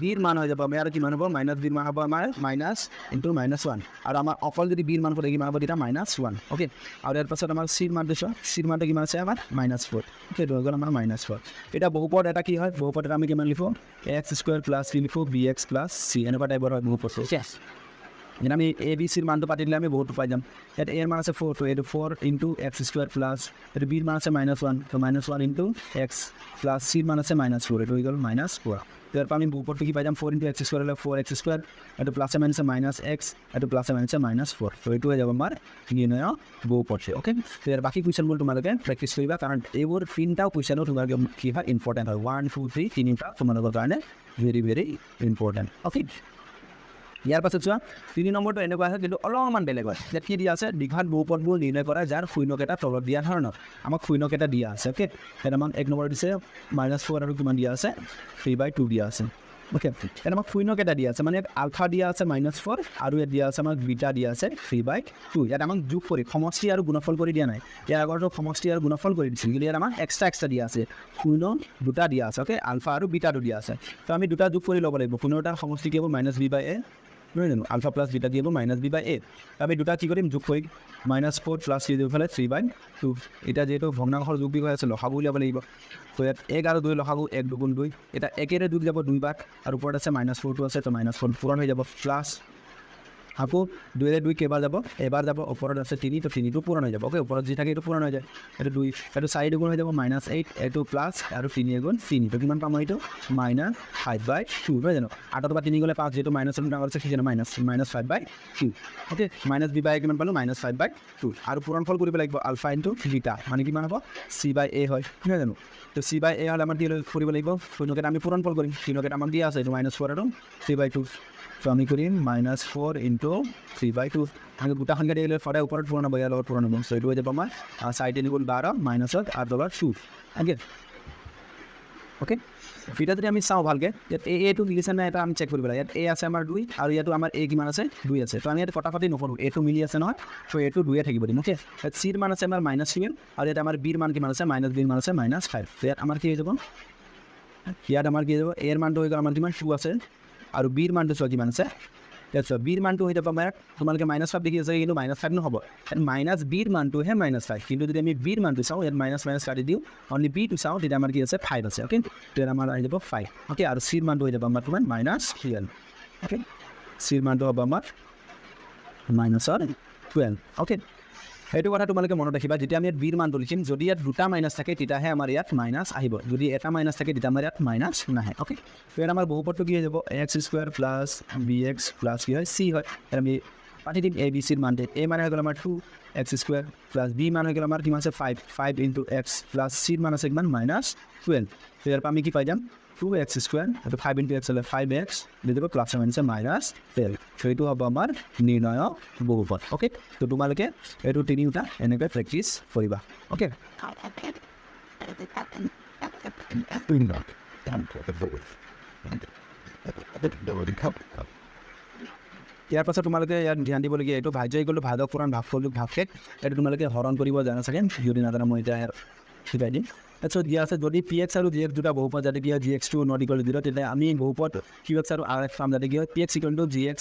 -bৰ মান হৈ যাব আমি আৰু কিমান হ'ব -bৰ মান হ'ব আমাৰ -1 আৰু আমাৰ অকল যদি বিৰ মান কিমান হ'ব তেতিয়া -1 অ'কে আৰু ইয়াৰ পাছত আমাৰ চিৰ মানটো চোৱা চিৰ মানটো কিমান আছে আমাৰ -4 সেইটো হৈ গ'ল আমাৰ -4 এতিয়া বহুপদ এটা কি হয় বহুপদ এটা আমি কিমান লিখোঁ x² + c লিখোঁ bx + c এনেকুৱা টাইপৰ হয় বহুপদটো যেনে আমি এ বি চিৰ মানটো পাতি দিলে আমি বহুতো পাই যাম ইয়াত এৰ মান আছে 4 তো এইটো 4 × x² প্লাছ এইটো বিৰ মান আছে -1 তো -1 × x প্লাছ চিৰ মান আছে -4 এইটো হৈ গ'ল -4 ইয়াৰ পৰা আমি বহুপদটো কি পাই যাম 4 × x² হ'লে 4x² এইটো প্লাছে মাইনাছে -x এইটো প্লাছে মাইনাছে -4 তো এইটো হৈ যাব আমাৰ নিৰ্ণয় বহুপদ অ'কে তো ইয়াৰ বাকী কুৱেশ্যনবোৰ তোমালোকে প্ৰেক্টিছ কৰিবা কাৰণ এইবোৰ তিনিটাও কুৱেশ্যনো তোমালোকে কি হয় ইম্পৰ্টেণ্ট হয় 1 2 3 তিনিটা তোমালোকৰ কাৰণে ভেৰি ইম্পৰ্টেণ্ট অ'কে ইয়াৰ পাছত চোৱা 3 নম্বৰটো এনেকুৱা আছে কিন্তু অলপমান বেলেগ হয় ইয়াত কি দিয়া আছে দীঘাত বহুপদবোৰ নিৰ্ণয় কৰা যাৰ শূন্যকেইটা তলত দিয়া ধৰণৰ আমাক শূন্যকেইটা দিয়া আছে অ'কে ইয়াত আমাক 1 নম্বৰ দিছে -4 আৰু কিমান দিয়া আছে 3/2 দিয়া আছে অ'কে ইয়াত আমাক শূন্যকেইটা দিয়া আছে মানে ইয়াত আলফা দিয়া আছে -4 আৰু ইয়াত দিয়া আছে আমাক বিটা দিয়া আছে 3/2 ইয়াত আমাক যোগ কৰি সমষ্টি আৰু গুণফল কৰি দিয়া নাই ইয়াৰ আগৰটো সমষ্টি আৰু গুণফল কৰি দিছিল কিন্তু ইয়াত আমাক এক্সট্ৰা দিয়া আছে শূন্য দুটা দিয়া আছে অ'কে আলফা আৰু বিটাটো দিয়া আছে তো আমি দুটা যোগ কৰি ল'ব লাগিব শূন্যটাৰ সমষ্টি কি হ'ব -b/a নহয় জানো আলফা প্লাছ বিটা দি হ'ব -b/a আমি দুটা কি কৰিম যোগ কৰিম -4 প্লাছ c দুইফালে 3/2 এতিয়া যিহেতু ভগ্নাংশৰ যোগ বিষয় আছে লসাগু উলিয়াব লাগিব তো ইয়াত 1 আৰু 2 লসাগু 1 2 গুণ 2 এতিয়া 1ৰে 2 যাব 2 বাৰ আৰু ওপৰত আছে -4টো আছে তো -4 পূৰণ হৈ যাব প্লাছ আকৌ 2ৰে 2 কেইবাৰ যাব এবাৰ যাব ওপৰত আছে 3 তো 3টো পূৰণ হৈ যাব অ'কে ওপৰত যি থাকে এইটো পূৰণ হৈ যায় এইটো 2 এইটো 4 দুগুণ হৈ যাব -8 এইটো প্লাছ আৰু 3 গুণ 3 তো কিমান পাম এইটো -5/2 নহয় জানো 8ৰ পৰা 3 গ'লে 5 যিহেতু মাইনাছৰ ডাঙৰ আছে সেইকাৰণে -5/2 অ'কে -b/a কিমান পালোঁ -5/2 আৰু পূৰণফল কৰিব লাগিব আলফা × বিটা মানে কিমান হ'ব c/a হয় নহয় জানো তো c/a হ'লে আমাৰ কি কৰিব লাগিব শূন্যকেইটা আমি পূৰণফল কৰিম শূন্যকেইটা আমাক দিয়া আছে এইটো -4 আৰু 3/2 তো আমি কৰিম -4 × 3/2 আমি গোটা সংখ্যা দিলে সদায় ওপৰত পূৰণ হ'ব ইয়াৰ লগত পূৰণ হ'ব চ' এইটো হৈ যাব আমাৰ 4 × 12 মাইনাছত আৰু তলত 2 অ'কে এতিয়া যদি আমি চাওঁ ভালকৈ ইয়াত এটো মিলিছে নাই এটা আমি চেক কৰিব লাগে ইয়াত এ আছে আমাৰ 2 আৰু ইয়াতো আমাৰ এ কিমান আছে 2 আছে তো আমি ইয়াত কটাকটি নকৰোঁ এটো মিলি আছে নহয় চ' এইটো 2 থাকিব দিম অ'কে ইয়াত চিৰ মান আছে আমাৰ -3 আৰু ইয়াত আমাৰ বিৰ মান কিমান আছে -bৰ মান আছে -5 তো ইয়াত আমাৰ কি হৈ যাব ইয়াত আমাৰ কি হৈ যাব এৰ মানটো হৈ গ'ল আমাৰ কিমান 2 আছে আৰু বিৰ মানটো চোৱা কিমান আছে ইয়াত চোৱা বিৰ মানটো হৈ যাব আমাৰ তোমালোকে -5 দেখি আছে কিন্তু -5 নহ'ব ইয়াত -bৰ মানটোহে -5 কিন্তু যদি আমি বিৰ মানটো চাওঁ ইয়াত -- কাটি দিওঁ অনলি বিটো চাওঁ তেতিয়া আমাৰ কি আছে 5 আছে অ'কে তেতিয়া আমাৰ আহি যাব 5 অ'কে আৰু চিৰ মানটো হৈ যাব আমাৰ কিমান -12 অ'কে চিৰ মানটো হ'ব আমাৰ -12 অ'কে সেইটো কথা তোমালোকে মনত ৰাখিবা যেতিয়া আমি ইয়াত বিৰ মানটো লিখিম যদি ইয়াত দুটা মাইনাছ থাকে তেতিয়াহে আমাৰ ইয়াত মাইনাছ আহিব যদি এটা মাইনাছ থাকে তেতিয়া আমাৰ ইয়াত মাইনাছ নাহে অ'কে তো ইয়াত আমাৰ বহুপদটো কি হৈ যাব x² + bx + কি হয় c হয় আমি পাতি দিম a b c ৰ মান a মানে হৈ গ'ল আমাৰ 2x² + b মান হৈ গ'ল আমাৰ কিমান আছে 5 × x + c ৰ মান আছে কিমান -12 তো ইয়াৰ পৰা আমি কি পাই যাম 2x² এইটো 5 × x হ'লে 5x দি দিব প্লাছ মাইনাছে -12 তো এইটো হ'ব আমাৰ নিৰ্ণয় বহুপদ অ'কে তো তোমালোকে এইটো তিনিওটা এনেকৈ প্ৰেক্টিছ কৰিবা অ'কে ইয়াৰ পাছত তোমালোকে ইয়াত ধ্যান দিবলগীয়া এইটো ভাজ্য গ'লো ভাজক পুৰাণ ভাগফল ভাগশেষ এইটো তোমালোকে হৰণ কৰিব জানা চাগে যদি নাজানা মই এতিয়া শিকাই দিম তাৰপিছত দিয়া আছে যদি px আৰু gx দুটা বহুপদ যাতে কি হয় gx2 ≠ 0 তেতিয়া আমি বহুপদ qx আৰু rx পাম যাতে কি হয় px = gx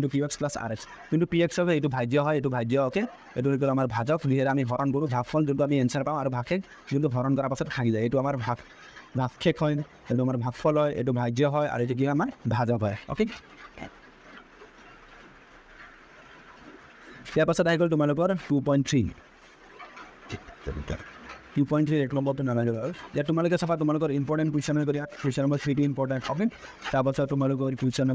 × qx + rx কিন্তু px হয় এইটো ভাজ্য হয় এইটো ভাজ্য অ'কে এইটো হৈ গ'ল আমাৰ ভাজক যিহেতু আমি হৰণ কৰোঁ ভাগফল যোনটো আমি এনচাৰ পাওঁ আৰু ভাগশেষ যোনটো হৰণ কৰাৰ পাছত ভাগি যায় এইটো আমাৰ ভাগশেষ হয়, এইটো আমাৰ ভাগফল হয়, এইটো ভাজ্য হয়, আৰু এইটো কি হয় আমাৰ ভাজক হয়। অ'কে, ইয়াৰ পাছত আহি গ'ল তোমালোকৰ 2.3 এক নম্বৰটো নালাগে আৰু ইয়াত তোমালোকে চাবা তোমালোকৰ ইম্পৰ্টেণ্ট কুৱেশ্যন হৈ গ'ল। ইয়াত কুৱেশ্যন নম্বৰ 3টো ইম্পৰ্টেণ্ট। অ'কে, তাৰপাছত তোমালোকৰ কুৱেশ্যন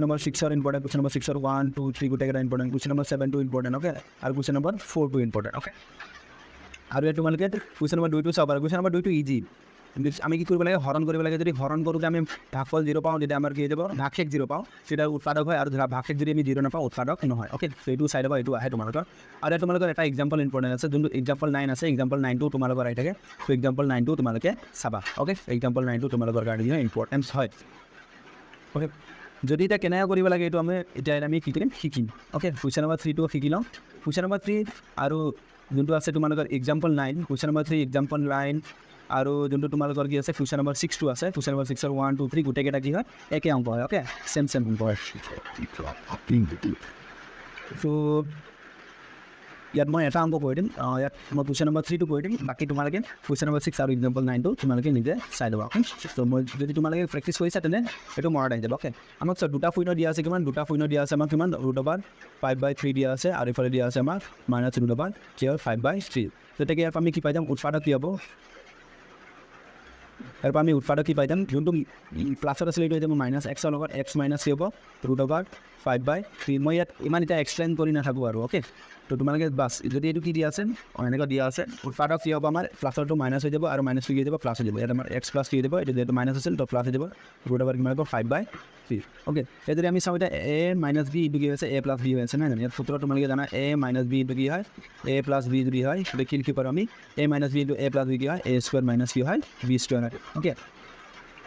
নম্বৰ 6ৰ ইম্পৰ্টেণ্ট, কুৱেশ্যন নম্বৰ 6ৰ 1, 2, 3 গোটেইকেইটা ইম্পৰ্টেণ্ট, কুৱেশ্যন নম্বৰ 7টো ইম্পৰ্টেণ্ট। অ'কে, আৰু কুৱেশ্যন নম্বৰ 4টো ইম্পৰ্টেণ্ট। অ'কে, আৰু ইয়াত তোমালোকে কুৱেশ্যন নম্বৰ 2টো চাব পাৰা। কুৱেশ্যন নম্বৰ 2টো ইজি। আমি কি কৰিব লাগে, হৰণ কৰিব লাগে। যদি হৰণ কৰোঁতে আমি ভাগফল 0 পাওঁ, তেতিয়া আমাৰ কি হৈ যাব, ভাগশেষ 0 পাওঁ, তেতিয়া উৎপাদক হয়। আৰু ধৰা ভাগশেষ যদি আমি 0 নাপাওঁ, উৎপাদক নহয়। অ'কে, চ' এইটো চাই ল'বা, এইটো আহে তোমালোকৰ। আৰু ইয়াত তোমালোকৰ এটা এক্সাম্পল ইম্পৰ্টেণ্ট আছে, যোনটো এক্সাম্পল 9 আছে। এক্সাম্পল 9টো তোমালোকৰ আহি থাকে, চ' এক্সাম্পল 9টো তোমালোকে চাবা। অ'কে, এক্সাম্পল 9টো তোমালোকৰ কাৰণে ইম্পৰ্টেঞ্চ হয়। অ'কে, যদি এতিয়া কেনেকৈ কৰিব লাগে এইটো এতিয়া আমি কি কৰিম শিকিম। অ'কে, কুৱেশ্যন নম্বৰ 3টো শিকি লওঁ। কুৱেশ্যন নম্বৰ 3 আৰু যোনটো আছে তোমালোকৰ এক্সাম্পল 9, কুৱেশ্যন নম্বৰ 3 এক্সাম্পল 9, আৰু যোনটো তোমালোকৰ কি আছে কুৱেশ্যন নম্বৰ 6টো আছে। কুৱেশ্যন নম্বৰ 6ৰ 1, 2, 3 গোটেইকেইটা কি হয়, একে অংক হয়। অ'কে, চেম অংক হয়। চ' ইয়াত মই এটা অংক কৰি দিম, ইয়াত মই কুৱেশ্যন নম্বৰ 3টো কৰি দিম, বাকী তোমালোকে কুৱেশ্যন নম্বৰ 6 আৰু এক্সাম্পল 9টো তোমালোকে নিজে চাই ল'বা। অ'কে, ত' মই যদি তোমালোকে প্ৰেক্টিছ কৰিছা তেনে সেইটো মনত আহি যাব। অ'কে, আমাক দুটা শূন্য দিয়া আছে, কিমান দুটা শূন্য দিয়া আছে আমাক, কিমান √5/3 দিয়া আছে, আৰু ইফালে দিয়া আছে আমাক -√5/3। তেতিয়া ইয়াৰ পৰা আমি কি পাই যাম, উৎপাদক কি হ'ব, ইয়াৰ পৰা আমি উৎপাদক কি পাই যাম, যোনটো প্লাছত আছিলে এইটো এতিয়া -xৰ লগত x মাইনাছ কি হ'ব, √5/3। মই ইয়াত ইমান এতিয়া এক্সপ্লেইন কৰি নাথাকোঁ আৰু। অ'কে, তো তোমালোকে বাছ যদি এইটো কি দিয়া আছে, এনেকুৱা দিয়া আছে, উৎপাদক কি হ'ব আমাৰ, প্লাছৰটো মাইনাছ হৈ যাব, আৰু মাইনাছটো কি হৈ যাব, প্লাছ হৈ যাব। ইয়াত আমাৰ x প্লাছ কি হৈ যাব, এইটো যিহেতু মাইনাছ আছিল তো প্লাছ হৈ যাব, √5 কিমান হ'ব, 5/3। অ'কে, এই যদি আমি চাওঁ এতিয়া a মাইনাছ b ইনটু কি হৈছে, a প্লাছ b হৈ আছে নহয় জানো। ইয়াত সূত্ৰ তোমালোকে জানা, a মাইনাছ b ইনটু কি হয়, a প্লাছ b যদি হয়, তেতিয়া কি পাৰোঁ আমি, a minus b into a plus b কি হয়, a স্কুৱাৰ মাইনাছ কি হয়, b স্কুৱাৰ হয়। অ'কে,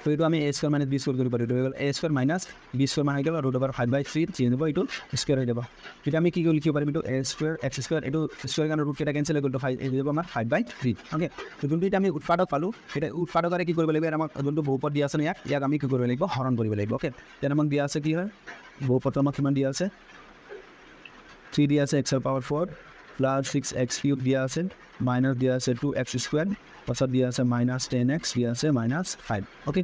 তো এইটো আমি a square minus b square কৰিব পাৰোঁ। এইটো হৈ গ'ল a square minus b square মান হৈ গ'ল, √5/3 চেঞ্জ হ'ব, এইটো স্কুৱাৰ হৈ যাব। তেতিয়া আমি কি লিখিব পাৰিম, এইটো a স্কুৱাৰ x স্কুৱাৰ, এইটো স্কুৱাৰ কাৰণে ৰুটকেইটা কেঞ্চেল হৈ গ'ল, তো এইটো যাব আমাৰ 5/3। অ'কে, তো যোনটো এতিয়া আমি উৎপাদক পালোঁ, এতিয়া উৎপাদকৰে কি কৰিব লাগিব, আমাক যোনটো বহুপদ দিয়া আছে ইয়াক আমি কি কৰিব লাগিব, হৰণ কৰিব লাগিব। অ'কে, তেতিয়া আমাক দিয়া আছে কি হয়, বহুপদটো আমাক কিমান দিয়া আছে, 3 দিয়া আছে x ৰ পাৱাৰ 4 প্লাছ 6x³ দিয়া আছে, মাইনাছ দিয়া আছে 2x স্কুৱাৰ, পাছত দিয়া আছে -10x, দিয়া আছে -5। অ'কে,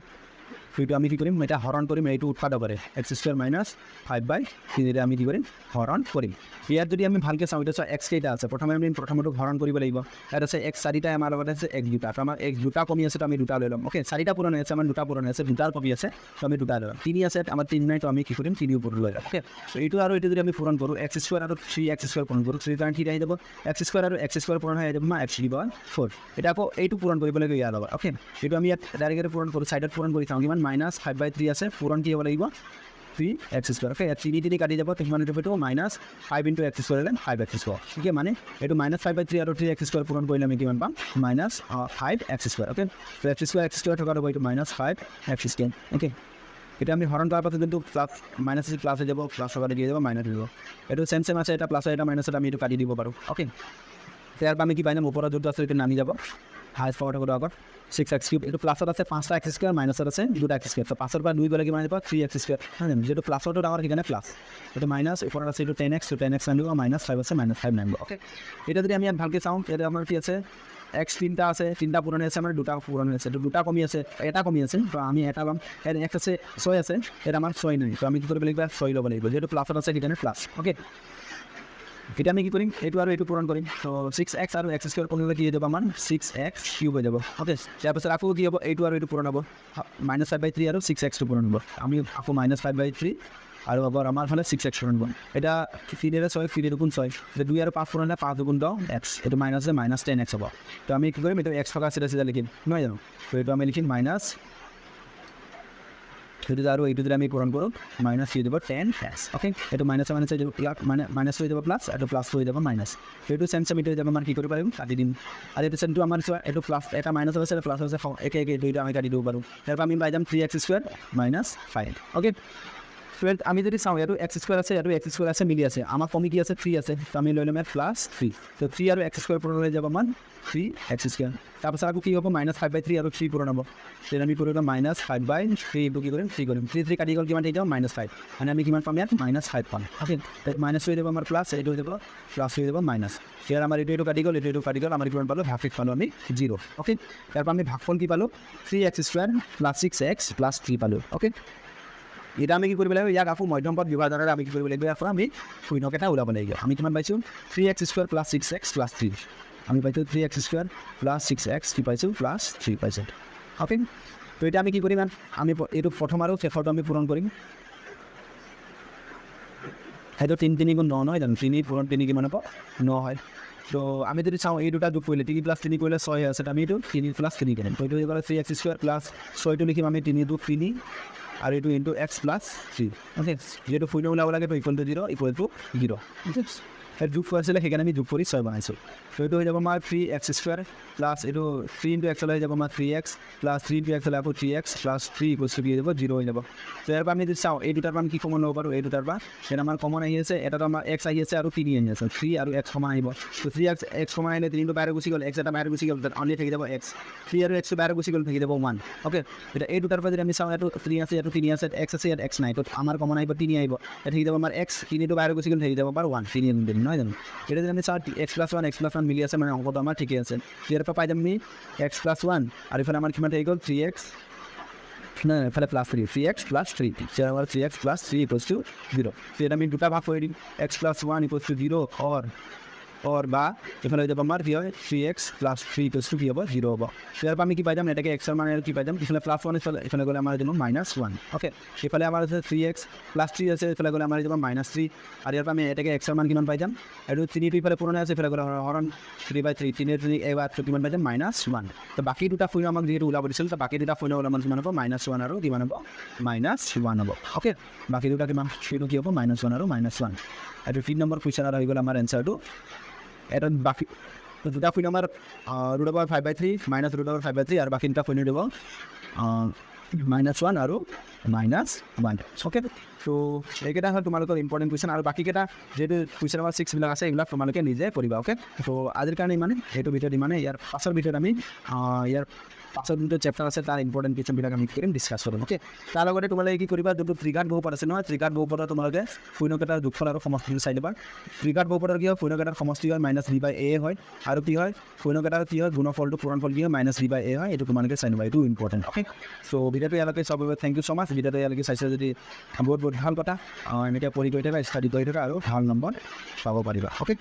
সেইটো আমি কি কৰিম, এতিয়া হৰণ কৰিম, এইটো উৎপাদকৰে x স্কুৱাৰ -5/3 আমি কি কৰিম, হৰণ কৰিম। ইয়াত যদি আমি ভালকৈ চাওঁ, এতিয়া x কেইটা আছে, প্ৰথমে আমি প্ৰথমটো হৰণ কৰিব লাগিব। ইয়াত আছে x 4টা, আমাৰ লগত আছে x 2টা, তো আমাৰ x 2টা কমি আছে, তো আমি 2টা লৈ ল'ম। অ'কে, 4টা পূৰণ হৈ আছে, আমাৰ 2টা পূৰণ হৈ আছে, 2টাৰ কমি আছে, তো আমি 2টা লৈ ল'ম। 3 আছে, আমাৰ 3 নাই, তো আমি কি কৰিম, 3 ওপৰত লৈ ল'ম। অ'কে, তো এইটো আৰু এইটো যদি আমি পূৰণ কৰোঁ, x স্কুৱাৰ আৰু 3x স্কুৱাৰ পূৰণ কৰোঁ, 3 কাৰণে 3 আহি যাব, x স্কুৱাৰ আৰু x স্কুৱাৰ পূৰণ হৈ যাব x⁴। এতিয়া আকৌ এইটো পূৰণ কৰিব লাগিব ইয়াৰ লগত। অ'কে, এইটো আমি ইয়াত ডাইৰেক্টলি পূৰণ কৰোঁ, ছাইডত পূৰণ কৰি চাওঁ, কিমান -5/3 আছে, পূৰণ কি হ'ব লাগিব, 3x স্কুৱাৰ। অ'কে, ইয়াত 3 কাটি যাব, কিমান এইটো -5 × x স্কুৱাৰ হ'লে 5x স্কুৱাৰ। ঠিক আছে, মানে এইটো -5/3 আৰু 3x স্কুৱাৰ পূৰণ কৰিলে আমি কিমান পাম, -5x স্কুৱাৰ। অ'কে, তো x স্কুৱাৰ থকা হ'ব, এইটো -5x স্কুৱাৰ। অ'কে, এতিয়া আমি হৰণ কৰাৰ পাছত যোনটো প্লাছ মাইনাছ আছে, প্লাছ হৈ যাব, প্লাছ থকা দি যাব, মাইনাছ হৈ যাব। এইটো চেম আছে, এটা প্লাছ এটা মাইনাছত আমি এইটো কাটি দিব পাৰোঁ। অ'কে, ইয়াৰ পৰা আমি কি পাই যাম, ওপৰত যোনটো আছে এইটো নামি যাব, হাইষ্ট পাৱাৰ থাকোঁ আগত 6x³, এইটো প্লাছত আছে 5টা x স্কুৱাৰ, মাইনাছত আছে 2টা x স্কুৱাৰ, তো 5ৰ পৰা 2 গ'লে কিমান আহিব, 3x স্কুৱাৰ, হয় জানো, যিহেতু প্লাছৰটো ডাঙৰ সেইকাৰণে প্লাছ, এইটো মাইনাছ, ওপৰত আছে এইটো 10x, তো 10x নামিব, -5 আছে, -5 নামিব। অ'কে, এতিয়া যদি আমি ইয়াত ভালকৈ চাওঁ, এতিয়া আমাৰ কি আছে, x 3টা আছে, 3টা পূৰণ আছে, আমাৰ 2টা পূৰণ আছে, তো 2টা কমি আছে, এটা কমি আছে, তো আমি এটা ল'ম। ইয়াত x আছে 6 আছে, ইয়াত আমাৰ 6 নাই, তো আমি কি কৰিব লাগিব, 6 ল'ব লাগিব, যিহেতু প্লাছত আছে সেইকাৰণে প্লাছ। অ'কে, এতিয়া আমি কি কৰিম, এইটো আৰু এইটো পূৰণ কৰিম, তো 6x আৰু x স্কুৱাৰ পূৰণ হ'লে কি হৈ যাব, আমাৰ 6x³ হৈ যাব। অ'কে, তাৰপিছত আকৌ কি হ'ব, এইটো আৰু এইটো পূৰণ হ'ব, -5/3 আৰু 6xটো পূৰণ হ'ব, আমি আকৌ -5/3 আৰু আগৰ আমাৰ ফালে 6x পূৰণ হ'ব। এতিয়া 3 6, 3 2 6, 2 আৰু 5 পূৰণ হ'লে 5 2 10 x, এইটো মাইনাছ আছে, -10x হ'ব। তো আমি কি কৰিম, এইটো x থকা চিধা লিখিম, নহয় জানো, তো এইটো আমি লিখিম মাইনাছ, সেইটো আৰু এইটো যদি আমি পূৰণ কৰোঁ, মাইনাছ হৈ যাব 10x। অ'কে, এইটো মাইনাছ মাইনাছ হৈ যাব প্লাছ, মাইনাছ হৈ যাব প্লাছ, এইটো প্লাছ হৈ যাব মাইনাছ, সেইটো চেম এইটো হৈ যাব, আমাৰ কি কৰিব পাৰিম, কাটি দিম। আৰু এইটো চেমটো আমাৰ চোৱা, এইটো প্লাছ এটা মাইনাছ আছে, প্লাছ আছে, একে দুইটা আমি কাটি দিব পাৰোঁ। তাৰ পৰা আমি পাই যাম 3x² -5। অ'কে, টুৱেল্ভ আমি যদি চাওঁ ইয়াতো এক্স স্কুৱেৰ আছে ইয়াতো এক্স স্কুৱেৰ আছে মিলি আছে আমাৰ কমি কি আছে 3 আছে তো আমি লৈ ল'ম ইয়াত প্লাছ 3 তো 3 আৰু এক্স স্কুৱেৰ পূৰণ হৈ যাব আমাৰ 3 এক্স স্কুৱেৰ তাৰপাছত আকৌ কি হ'ব -5/3 আৰু 3 পূৰণ হ'ব তেতিয়া আমি পূৰণ -5/3 ইনটু কি কৰিম 3 কৰিম 3 কাটি গ'ল কিমান থাকিব -5 মানে আমি কিমান পাম ইয়াত -5 পাম অ'কে মাইনাছ হৈ যাব আমাৰ প্লাছ এইটো হৈ যাব প্লাছ হৈ যাব মাইনাছ ইয়াৰ আমাৰ এইটো কাটি গ'ল এইটো কাটি গ'ল আমাৰ কিমান পালোঁ ভাগফল পালোঁ আমি 0 অ'কে তাৰপৰা আমি ভাগফল কি পালোঁ 3x² + 6x + 3 পালোঁ অ'কে এটা আমি কি কৰিব লাগিব ইয়াক আকৌ মধ্যম পদ বিভাজনেৰে আমি কি কৰিব লাগিব ইয়াৰ পৰা আমি শূন্যক এটা ওলাব লাগিব আমি কিমান পাইছোঁ 3x² + 6x + 3 আমি পাইছোঁ 3x² + 6x কি পাইছোঁ +3 পাইছোঁ অ'কে তো এতিয়া আমি কি কৰিম আমি এইটো প্ৰথম আৰু শেষৰটো আমি পূৰণ কৰিম সেইটো 3 3 × 9 নহয় জানো 3 পূৰণ 3 কিমান হ'ব 9 হয় তো আমি যদি চাওঁ এই দুটা যোগ কৰিলে 3 + 3 কৰিলে 6 আছে আমি এইটো 3 + 3 কৰিম তো এইটো হৈ গ'লে 3x² + 6টো লিখিম আমি 3 × 3 আৰু এইটো ইনটু x + 3 অ'কে যিহেতু শূন্য ওলাব লাগে তো = 0 = 0 অ'কে সেইটো যোগ কৰিছিলে সেইকাৰণে আমি যোগ কৰি 6 বনাইছোঁ তো এইটো হৈ যাব আমাৰ 3x² প্লাছ এইটো 3 × x হৈ যাব আমাৰ 3x প্লাছ 3 × x হ'লে আকৌ 3x প্লাছ 3 = কি হৈ যাব 0 হৈ যাব তো ইয়াৰ পৰা আমি যদি চাওঁ এই দুটাৰ পৰা আমি কি কমন ল'ব পাৰোঁ এই দুটাৰ পৰা এটা আমাৰ কমন আহি আছে এটাতো আমাৰ x আহি আছে আৰু 3 আহি আছে 3 আৰু x সমান আহিব তো 3x সমান আহিলে 3টো বাহিৰ গুচি গ'ল x এটা বাহিৰ গুচি গ'ল তাত অনলি থাকি যাব x 3 আৰু x বাহিৰ গুচি গ'ল থাকি যাব 1 অ'কে এতিয়া এই দুটাৰ পৰা যদি আমি চাওঁ ইয়াতো 3 আছে ইয়াতো 3 আছে x আছে ইয়াত x নাই তো আমাৰ কমন আহিব 3 আহিব ইয়াত থাকি যাব আমাৰ x 3টো বাহিৰ গুচি গ'ল থাকি যাব আমাৰ 1 3 নহয় জানো এটা যদি আমি চাওঁ x + 1 মিলি আছে মানে অংকটো আমাৰ ঠিকে আছে ইয়াৰ পৰা পাই যাম আমি x + 1 আৰু ইফালে আমাৰ কিমান থাকি গ'ল 3x না এফালে +3 3x + 3 তেতিয়া আমাৰ 3x + 3 = 0 তেতিয়া আমি দুটা ভাগ কৰি দিম x + 1 = 0 or বা এফালে হৈ যাব আমাৰ কি হয় 3x + 3 = কি হ'ব 0 হ'ব ইয়াৰ পৰা আমি কি পাই যাম এটাকে x ৰ মান কি পাই যাম ইফালে +1 ইফালে গ'লে আমাৰ হৈ যাব -1 অ'কে ইফালে আমাৰ আছে 3x + 3 আছে ইফালে গ'লে আমাৰ হৈ যাব -3 আৰু ইয়াৰ পৰা আমি এটাকে x ৰ মান কিমান পাই যাম এইটো 3টো ইফালে পূৰণ আছে ইফালে গ'লে হৰণ 3/3 3 এবাৰ কিমান পাই যাম -1 তো বাকী দুটা শূন্য আমাক যিহেতু ওলাব দিছিল তো বাকী দুটা শূন্য ওলাব কিমান হ'ব -1 আৰু কিমান হ'ব -1 হ'ব অ'কে বাকী দুটা কিমান সেইটো কি হ'ব -1 আৰু -1 এইটো 3 নম্বৰ কুৱেশ্যনৰ হৈ গ'ল আমাৰ এনচাৰটো এটা বাকী দুটা শূন্য আমাৰ √5/3 -√5/3 আৰু বাকী দুটা শূন্য দিব -1 আৰু -1 অ'কে তো এইকেইটা হ'ল তোমালোকৰ ইম্পৰ্টেণ্ট কুৱেশ্যন আৰু বাকীকেইটা যিহেতু কুৱেশ্যন নম্বৰ 6 বিলাক আছে এইবিলাক তোমালোকে নিজে কৰিবা অ'কে তো আজিৰ কাৰণে ইমানে সেইটো ভিডিঅ'ত ইমানে ইয়াৰ পাছৰ ভিডিঅ'ত আমি ইয়াৰ পাছৰ যোনটো চেপ্টাৰ আছে তাৰ ইম্পৰ্টেণ্ট কুৱেশ্যনবিলাক আমি কৰিম ডিছকাছ কৰিম অ'কে তাৰ লগতে তোমালোকে কি কৰিবা যোনটো ত্ৰিঘাত বহুপদ আছে নহয় ত্ৰিঘাত বহুপদৰ তোমালোকে শূন্যকেইটাৰ যোগফল আৰু সমষ্টিটো চাই দিবা ত্ৰিঘাত বহুপদৰ কি হয় শূন্যকেইটাৰ সমষ্টি হয় -b/a হয় আৰু কি হয় শূন্যকেইটাৰ কি হয় গুণফলটো পূৰণফল কি হয় -b/a হয় এইটো তোমালোকে চাই নিবা এইটো ইম্পৰ্টেণ্ট অ'কে চ' ভিডিঅ'টো ইয়ালৈকে চাবৰ বাবে থেংক ইউ ছ' মাছ ভিডিঅ'টো ইয়ালৈকে চাইছে যদি বহুত ভাল কথা এনেকৈ পঢ়ি গৈ থাকা ষ্টাডি কৰি থাকা আৰু ভাল নম্বৰ পাব পাৰিবা অ'কে